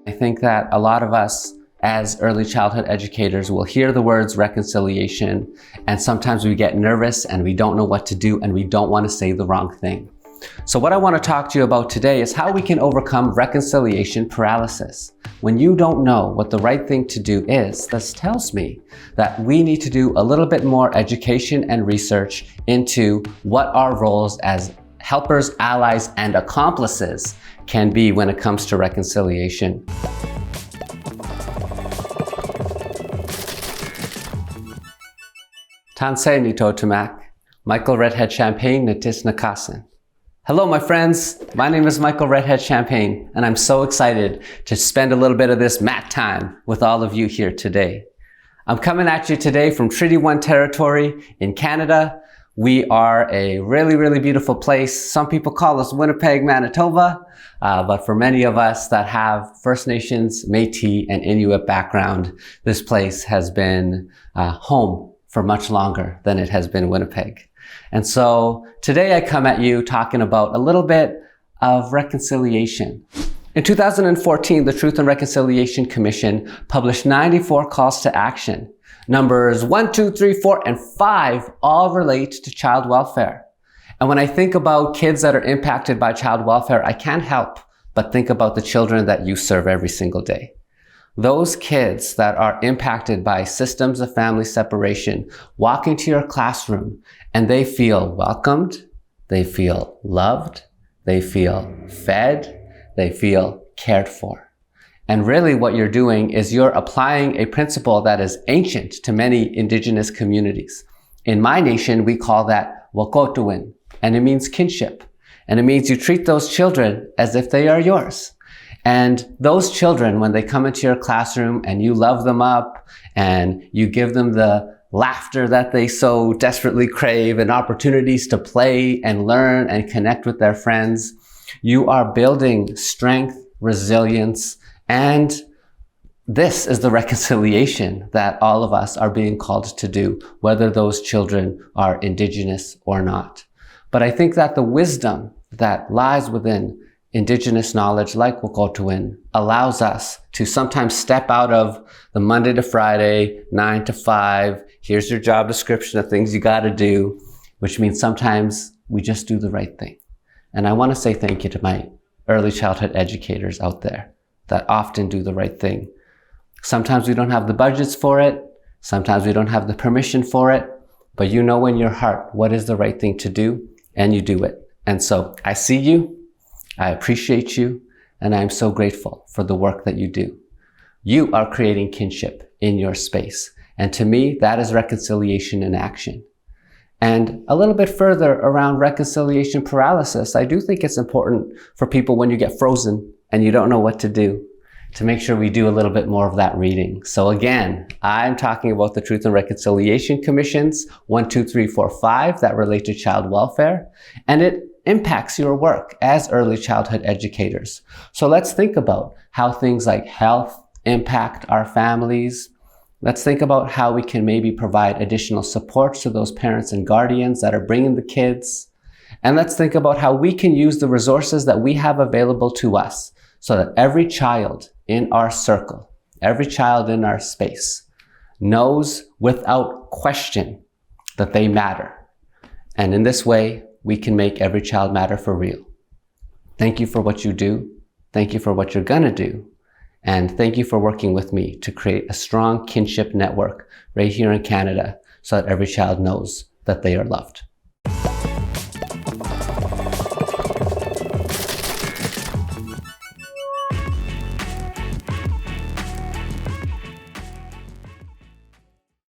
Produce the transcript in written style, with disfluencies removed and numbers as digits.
I think that a lot of us as early childhood educators will hear the words reconciliation, and sometimes we get nervous and we don't know what to do and we don't want to say the wrong thing. So what I want to talk to you about today is how we can overcome reconciliation paralysis. When you don't know what the right thing to do is, this tells me that we need to do a little bit more education and research into what our roles as helpers, allies, and accomplices can be when it comes to reconciliation. Tansei ni totamak, Michael Redhead Champagne natis nakasin. Hello, my friends. My name is Michael Redhead Champagne, and I'm so excited to spend a little bit of this mat time with all of you here today. I'm coming at you today from Treaty 1 territory in Canada. We are a really, really beautiful place. Some people call us Winnipeg, Manitoba, but for many of us that have First Nations, Métis, and Inuit background, this place has been home for much longer than it has been Winnipeg. And so today I come at you talking about a little bit of reconciliation. In 2014, the Truth and Reconciliation Commission published 94 calls to action. Numbers 1, 2, 3, 4, and 5 all relate to child welfare. And when I think about kids that are impacted by child welfare, I can't help but think about the children that you serve every single day. Those kids that are impacted by systems of family separation walk into your classroom and they feel welcomed, they feel loved, they feel fed, they feel cared for. And really what you're doing is you're applying a principle that is ancient to many indigenous communities. In my nation, we call that wakotuwin, and it means kinship. And it means you treat those children as if they are yours. And those children, when they come into your classroom and you love them up and you give them the laughter that they so desperately crave and opportunities to play and learn and connect with their friends, you are building strength, resilience, and this is the reconciliation that all of us are being called to do, whether those children are indigenous or not. But I think that the wisdom that lies within indigenous knowledge like Wakotuwin allows us to sometimes step out of the Monday to Friday, 9 to 5, here's your job description of things you got to do, which means sometimes we just do the right thing. And I want to say thank you to my early childhood educators out there that often do the right thing. Sometimes we don't have the budgets for it. Sometimes we don't have the permission for it, but you know in your heart what is the right thing to do and you do it. And so I see you. I appreciate you, and I'm so grateful for the work that you do. You are creating kinship in your space, and to me, that is reconciliation in action. And a little bit further around reconciliation paralysis, I do think it's important for people when you get frozen and you don't know what to do, to make sure we do a little bit more of that reading. So again, I'm talking about the Truth and Reconciliation Commissions 1, 2, 3, 4, 5 that relate to child welfare, and it impacts your work as early childhood educators. So let's think about how things like health impact our families. Let's think about how we can maybe provide additional support to those parents and guardians that are bringing the kids. And let's think about how we can use the resources that we have available to us so that every child in our circle, every child in our space knows without question that they matter. And in this way, we can make every child matter for real. Thank you for what you do. Thank you for what you're gonna do. And thank you for working with me to create a strong kinship network right here in Canada so that every child knows that they are loved.